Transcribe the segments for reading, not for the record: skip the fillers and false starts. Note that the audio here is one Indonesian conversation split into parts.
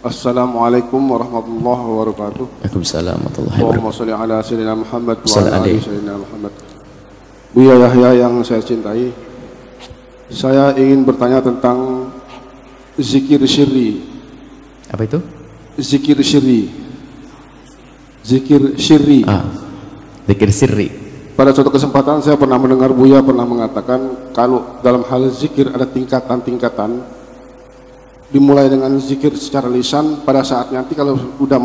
Assalamualaikum warahmatullahi wabarakatuh. Waalaikumsalam warahmatullahi Allahumma wabarakatuh. sholli ala sayyidina Muhammad wa Sallallahu ala ali alaihi. sayyidina Muhammad. Buya Yahya yang saya cintai, saya ingin bertanya tentang zikir syirri. Apa itu? Zikir syirri. Zikir syirri. Zikir sirri. Pada suatu kesempatan saya pernah mendengar Buya pernah mengatakan kalau dalam hal zikir ada tingkatan-tingkatan. Dimulai dengan zikir secara lisan, pada saat nanti kalau sudah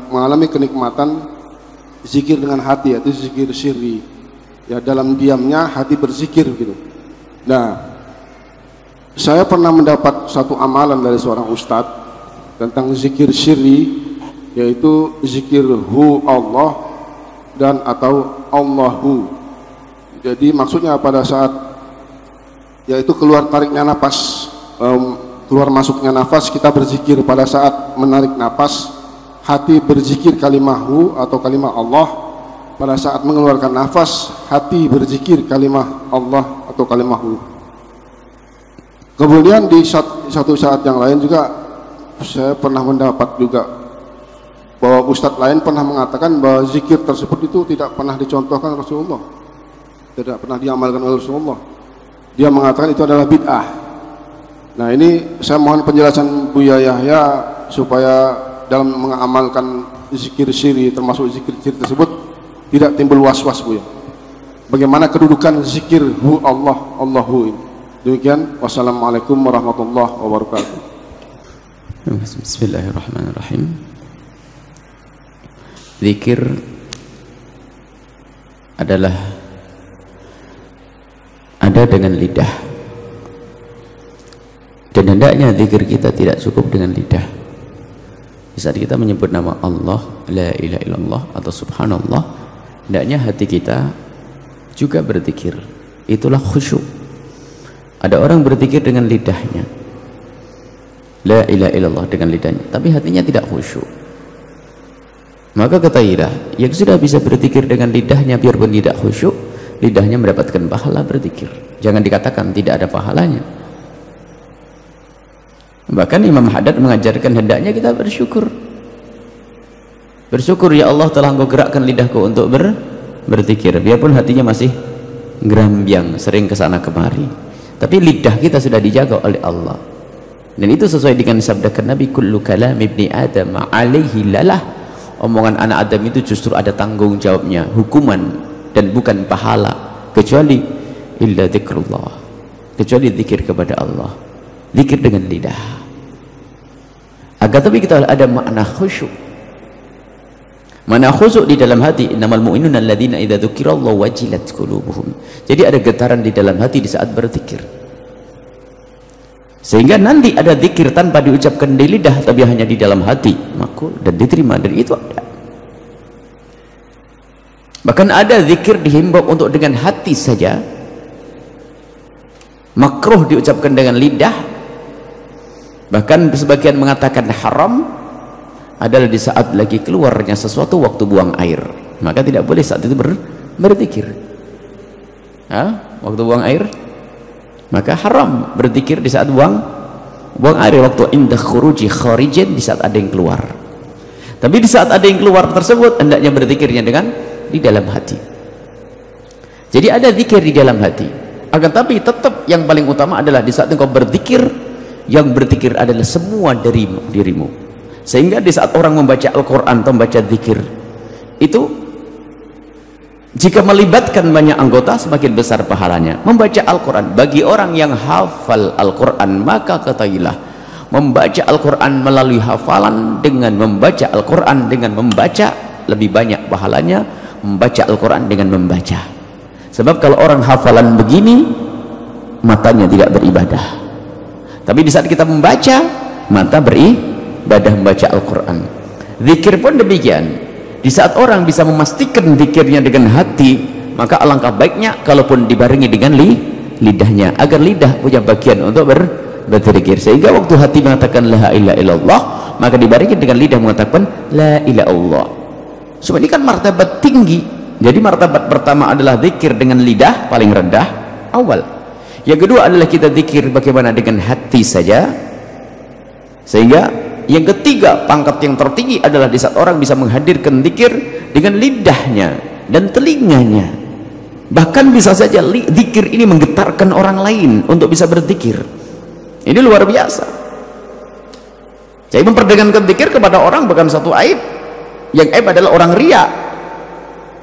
mengalami kenikmatan zikir dengan hati, yaitu zikir syirri. Ya, dalam diamnya hati berzikir gitu. Nah, saya pernah mendapat satu amalan dari seorang ustadz tentang zikir syirri, yaitu zikir hu Allah dan atau Allahu. Jadi maksudnya pada saat yaitu keluar tariknya nafas, keluar masuknya nafas kita berzikir. Pada saat menarik nafas hati berzikir kalimah hu atau kalimah Allah. Pada saat mengeluarkan nafas hati berzikir kalimah Allah atau kalimah hu. Kemudian di satu saat yang lain juga saya pernah mendapat juga bahwa ustadz lain pernah mengatakan bahwa zikir tersebut itu tidak pernah dicontohkan Rasulullah, tidak pernah diamalkan oleh Rasulullah. Dia mengatakan itu adalah bid'ah. Nah, ini saya mohon penjelasan Buya Yahya supaya dalam mengamalkan zikir syirri termasuk zikir syirri tersebut tidak timbul was-was, Buya. Bagaimana kedudukan zikir hu Allah, Allahu ini. Demikian, wassalamualaikum warahmatullahi wabarakatuh. Bismillahirrahmanirrahim. Zikir adalah ada dengan lidah, dan hendaknya zikir kita tidak cukup dengan lidah. Di saat kita menyebut nama Allah, la ilaha illallah atau subhanallah, hendaknya hati kita juga berzikir. Itulah khusyuk. Ada orang berzikir dengan lidahnya, la ilaha illallah dengan lidahnya, tapi hatinya tidak khusyuk. Maka ketahuilah, yang sudah bisa berzikir dengan lidahnya biarpun tidak khusyuk, lidahnya mendapatkan pahala berzikir. Jangan dikatakan tidak ada pahalanya. Bahkan Imam Haddad mengajarkan hendaknya kita bersyukur. Bersyukur, ya Allah telah Engkau gerakkan lidahku untuk berzikir, biarpun hatinya masih gerambyang, sering kesana kemari, tapi lidah kita sudah dijaga oleh Allah. Dan itu sesuai dengan sabda Nabi, kullu kalam ibni Adam alaihi lalah. Omongan anak Adam itu justru ada tanggung jawabnya, hukuman dan bukan pahala, kecuali illa zikrullah, kecuali zikir kepada Allah, zikir dengan lidah. Agar tapi kita ada makna khusyuk. Mana khusyuk di dalam hati, innamal mu'minuna alladzina idza dzukirallahu wajilat qulubuhum. Jadi ada getaran di dalam hati di saat berzikir, sehingga nanti ada zikir tanpa diucapkan di lidah tapi hanya di dalam hati, makul dan diterima. Dan itu ada. Bahkan ada zikir dihimbau untuk dengan hati saja, makruh diucapkan dengan lidah. Bahkan sebagian mengatakan haram adalah di saat lagi keluarnya sesuatu waktu buang air, maka tidak boleh saat itu berzikir. Waktu buang air maka haram berzikir di saat buang air, waktu indah khuruji kharijan, di saat ada yang keluar. Tapi di saat ada yang keluar tersebut hendaknya berzikirnya dengan di dalam hati. Jadi ada zikir di dalam hati, akan tapi tetap yang paling utama adalah di saat engkau berzikir, yang berzikir adalah semua dirimu. Sehingga di saat orang membaca Al-Quran atau membaca zikir itu, jika melibatkan banyak anggota semakin besar pahalanya. Membaca Al-Quran bagi orang yang hafal Al-Quran, maka ketahuilah membaca Al-Quran melalui hafalan dengan membaca Al-Quran dengan membaca lebih banyak pahalanya membaca Al-Quran dengan membaca. Sebab kalau orang hafalan begini matanya tidak beribadah, tapi di saat kita membaca mata beribadah membaca Al-Quran. Zikir pun demikian. Di saat orang bisa memastikan zikirnya dengan hati, maka alangkah baiknya kalaupun dibarengi dengan lidahnya, agar lidah punya bagian untuk berzikir. Sehingga waktu hati mengatakan la ilaha illallah, maka dibarengi dengan lidah mengatakan la ilaha illallah. Semua ini kan martabat tinggi. Jadi martabat pertama adalah zikir dengan lidah, paling rendah awal. Yang kedua adalah kita zikir bagaimana dengan hati saja, sehingga Yang ketiga, pangkat yang tertinggi adalah di saat orang bisa menghadirkan zikir dengan lidahnya dan telinganya. Bahkan bisa saja zikir ini menggetarkan orang lain untuk bisa berzikir. Ini luar biasa. Jadi memperdagangkan zikir kepada orang bukan satu aib. Yang aib adalah orang riya.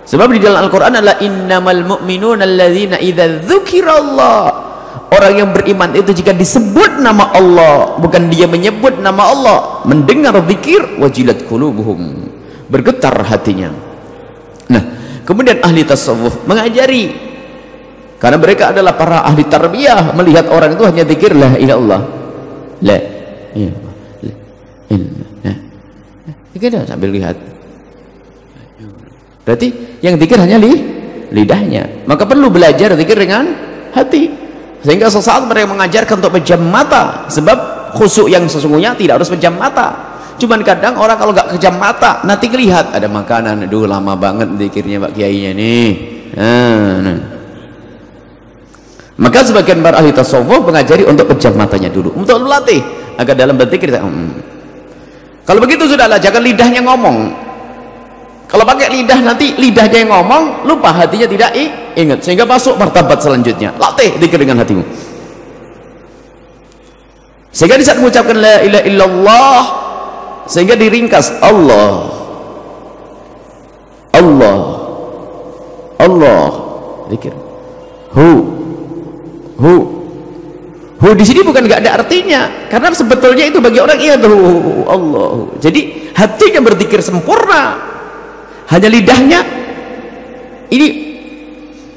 Sebab di dalam Al-Quran adalah innamal mu'minuna alladzina idza dzukirallah. Orang yang beriman itu jika disebut nama Allah, bukan dia menyebut nama Allah, mendengar zikir, wajilat qulubuhum, bergetar hatinya. Nah, kemudian ahli tasawuf mengajari, karena mereka adalah para ahli tarbiyah, melihat orang itu hanya zikir la ilaha illallah, la ilaha illallah, kita sambil lihat. Berarti yang zikir hanya lidahnya, maka perlu belajar zikir dengan hati. Sehingga sesaat mereka mengajarkan untuk pejam mata, sebab khusyuk yang sesungguhnya tidak harus pejam mata. Cuman kadang orang kalau nggak kejam mata, nanti lihat ada makanan, aduh lama banget zikirnya Pak Kiainya nih. Nah. Maka sebagian para ahli tasawuf mengajari untuk pejam matanya dulu, untuk melatih agar dalam berzikir. Kalau begitu sudahlah, jangan lidahnya ngomong. Kalau pakai lidah nanti lidahnya yang ngomong, lupa hatinya tidak ingat, sehingga masuk martabat selanjutnya. Latih zikir dengan hatimu, sehingga di saat mengucapkan la ilaha illallah, sehingga diringkas Allah Allah Allah, zikir hu di sini bukan nggak ada artinya, karena sebetulnya itu bagi orang ingat Allah. Jadi hatinya berzikir sempurna, hanya lidahnya ini.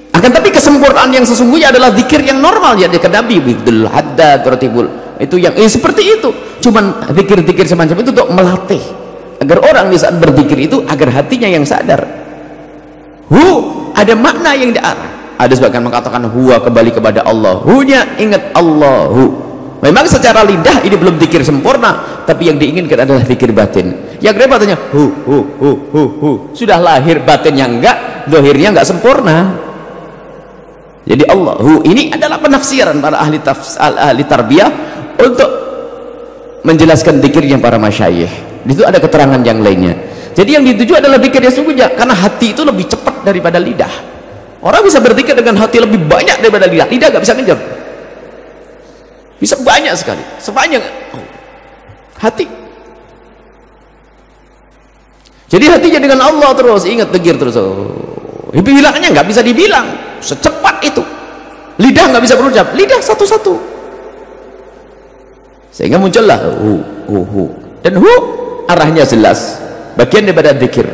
Akan tapi kesempurnaan yang sesungguhnya adalah zikir yang normal, ya dekat Nabi bidul haddad ratibul, itu yang seperti itu. Cuman zikir-zikir semacam itu untuk melatih agar orang di saat berzikir itu agar hatinya yang sadar. Ada makna yang diarah. Ada sebagian mengatakan huwa kembali kepada Allah, hu-nya ingat Allahu. Memang secara lidah ini belum zikir sempurna, tapi yang diinginkan adalah zikir batin. Yang repotnya hu sudah lahir batinnya enggak, zahirnya enggak sempurna. Jadi Allahu ini adalah penafsiran para ahli tarbiyah untuk menjelaskan zikirnya para masyayikh. Di situ ada keterangan yang lainnya. Jadi yang dituju adalah zikir yang sungguhnya, karena hati itu lebih cepat daripada lidah. Orang bisa berzikir dengan hati lebih banyak daripada lidah. Lidah nggak bisa ngejar, bisa banyak sekali, sebanyak hati. Jadi hatinya dengan Allah terus, ingat zikir terus. Bilangnya nggak bisa dibilang secepat itu. Lidah nggak bisa berucap, lidah satu-satu, sehingga muncullah dan arahnya jelas, bagian daripada zikir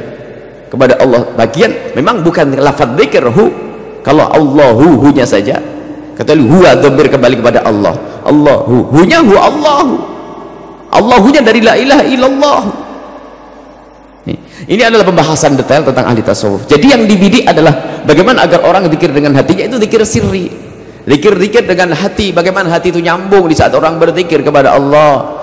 kepada Allah. Bagian memang bukan lafaz zikir kalau Allahu nya saja, kecuali huwa dhamir kembali kepada Allah. Allahu nya Allahu, Allahunya dari la ilaha illallah. Ini adalah pembahasan detail tentang ahli tasawuf. Jadi yang dibidik adalah bagaimana agar orang zikir dengan hatinya itu zikir sirri, zikir dengan hati. Bagaimana hati itu nyambung di saat orang berzikir kepada Allah.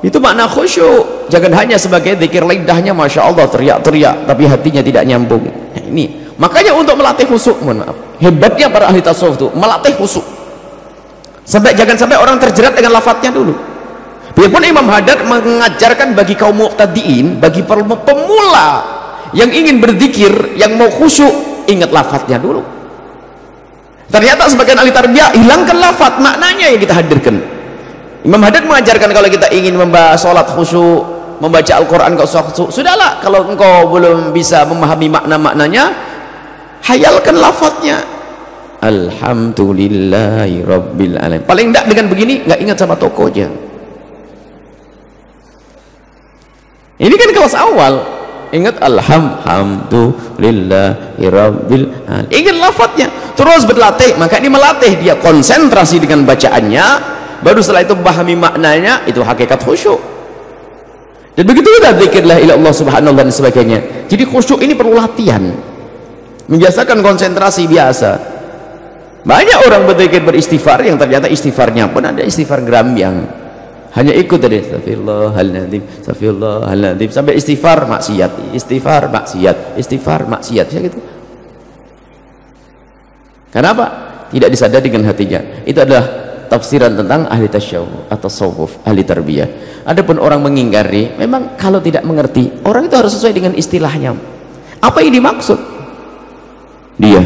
Itu makna khusyuk. Jangan hanya sebagai zikir lidahnya masya Allah teriak-teriak, tapi hatinya tidak nyambung. Nah, ini makanya untuk melatih khusyuk, mohon maaf, hebatnya para ahli tasawuf itu melatih khusyuk. Jangan sampai orang terjerat dengan lafadznya dulu. Biarpun Imam Haddad mengajarkan bagi kaum muqtadiin, bagi pemula yang ingin berzikir, yang mau khusyuk, ingat lafadznya dulu. Ternyata sebagian ahli tarbiyah hilangkan lafadz, maknanya yang kita hadirkan. Imam Haddad mengajarkan kalau kita ingin membahas sholat khusyuk, membaca Al-Quran khusyuk, sudahlah, kalau engkau belum bisa memahami makna-maknanya, hayalkan lafadznya. Alhamdulillahi Rabbil Alamin. Paling tidak dengan begini nggak ingat sama tokohnya. Ini kan kelas awal, ingat alhamdulillahi Rabbil Alamin, ingat lafadznya, terus berlatih. Maka ini melatih dia konsentrasi dengan bacaannya, baru setelah itu memahami maknanya, itu hakikat khusyuk. Dan begitu juga zikir la ilaha illallah subhanallah dan sebagainya. Jadi khusyuk ini perlu latihan, membiasakan konsentrasi biasa. Banyak orang berzikir beristighfar yang ternyata istighfarnya pun ada istighfar gerambyang, hanya ikut tadi astagfirullahaladzim, astagfirullahaladzim, sampai istighfar maksiat, istighfar maksiat, istighfar maksiat, ya gitu. Kenapa? Tidak disadari dengan hatinya. Itu adalah tafsiran tentang ahli tasyawuf atau tasawuf, ahli tarbiyah. Adapun orang mengingkari, memang kalau tidak mengerti, orang itu harus sesuai dengan istilahnya. Apa yang dimaksud? Dia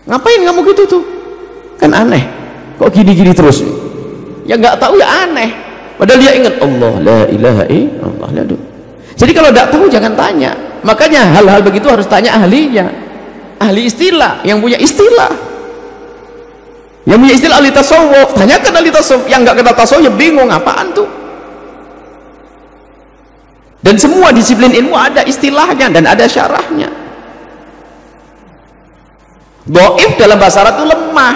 ngapain kamu gitu tuh? Kan aneh. Kok gini-gini terus? Ya nggak tahu ya aneh. Padahal dia ingat Allah la ilaha illallah. Jadi kalau tidak tahu jangan tanya. Makanya hal-hal begitu harus tanya ahlinya, ahli istilah, yang punya istilah, yang punya istilah ahli tasawuf. Tanyakan ahli tasawuf. Yang nggak kena tasawuf ya bingung apaan tuh. Dan semua disiplin ilmu ada istilahnya dan ada syarahnya. Dhaif dalam bahasa Arab itu lemah.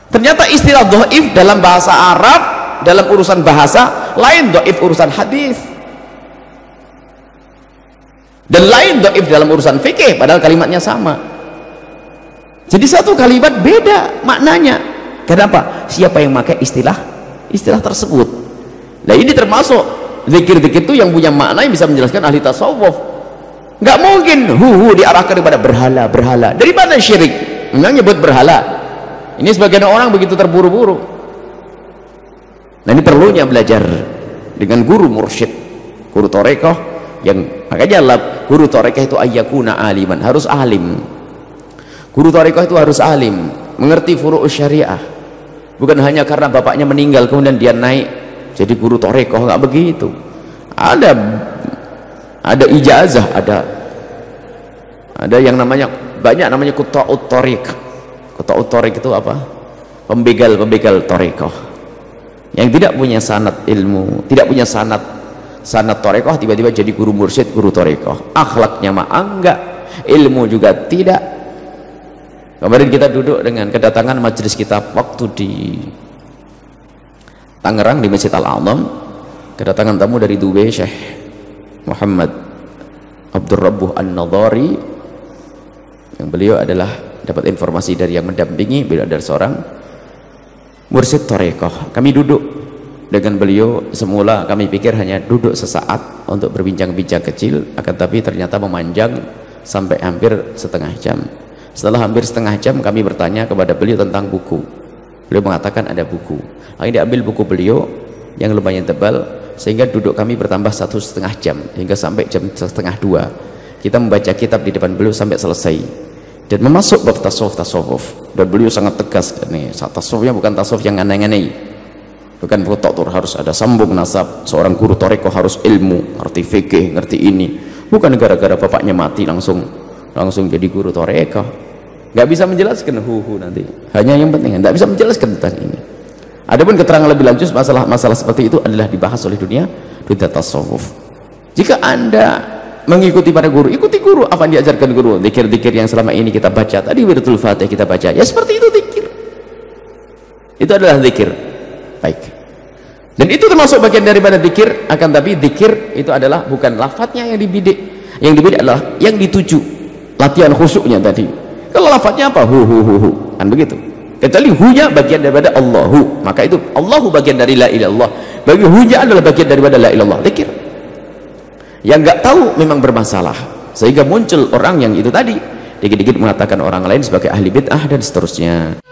Ternyata istilah dhaif dalam bahasa Arab, dalam urusan bahasa lain dhaif urusan hadis, dan lain dhaif dalam urusan fikih, padahal kalimatnya sama. Jadi satu kalimat beda maknanya. Kenapa? Siapa yang pakai istilah tersebut? Nah ini termasuk zikir-zikir itu yang punya makna yang bisa menjelaskan ahli tasawuf. Nggak mungkin diarahkan kepada berhala. Dari mana syirik? Memang nyebut berhala. Ini sebagian orang begitu terburu-buru. Nah ini perlunya belajar dengan guru mursyid, guru torekoh, yang makanya guru torekoh itu ayyakuna aliman, harus alim. Guru torekoh itu harus alim, mengerti furu'us syariah. Bukan hanya karena bapaknya meninggal kemudian dia naik jadi guru torekoh, nggak begitu. Ada ijazah, ada yang namanya banyak namanya quta'ut thariq. Quta'ut thariq itu apa? Pembegal torekoh yang tidak punya sanad ilmu, tidak punya sanad torekoh, tiba-tiba jadi guru mursyid, guru torekoh. Akhlaknya mah enggak, ilmu juga tidak. Kemarin kita duduk dengan kedatangan majelis kitab waktu di Tangerang di Masjid Al-A'zam, kedatangan tamu dari Dubai, Syekh Muhammad Abdul Rabbuh An-Nadhari, yang beliau adalah dapat informasi dari yang mendampingi, beliau adalah seorang mursyid torekoh. Kami duduk dengan beliau, semula kami pikir hanya duduk sesaat untuk berbincang-bincang kecil, akan tapi ternyata memanjang sampai hampir setengah jam. Setelah hampir setengah jam kami bertanya kepada beliau tentang buku. Beliau mengatakan ada buku. Lalu diambil buku beliau yang lumayan tebal, sehingga duduk kami bertambah 1,5 jam, hingga sampai jam 1:30 kita membaca kitab di depan beliau sampai selesai dan memasuk bab tasawuf. Dan beliau sangat tegas, nih tasawufnya bukan tasawuf yang aneh-aneh, bukan fotok harus ada sambung nasab, seorang guru toreko harus ilmu, ngerti fikih, ngerti ini, bukan gara-gara bapaknya mati langsung jadi guru toreko. Nggak bisa menjelaskan nanti, hanya yang penting nggak bisa menjelaskan tentang ini. Adapun keterangan lebih lanjut masalah seperti itu adalah dibahas oleh dunia tasawuf. Jika anda mengikuti para guru, ikuti guru, apa yang diajarkan guru, zikir-zikir yang selama ini kita baca tadi, wirdul fatih kita baca, ya seperti itu zikir, itu adalah zikir. Baik, dan itu termasuk bagian daripada zikir. Akan tapi zikir itu adalah bukan lafadznya yang dibidik adalah yang dituju, latihan khusyuknya tadi. Kalau lafadznya apa? Hu kan begitu. Kecuali hunya bagian daripada Allahu, maka itu Allahu bagian dari la ilaha illallah, bagi hunya adalah bagian daripada la ilaha illallah, zikir. Yang nggak tahu memang bermasalah, sehingga muncul orang yang itu tadi dikit-dikit mengatakan orang lain sebagai ahli bid'ah dan seterusnya.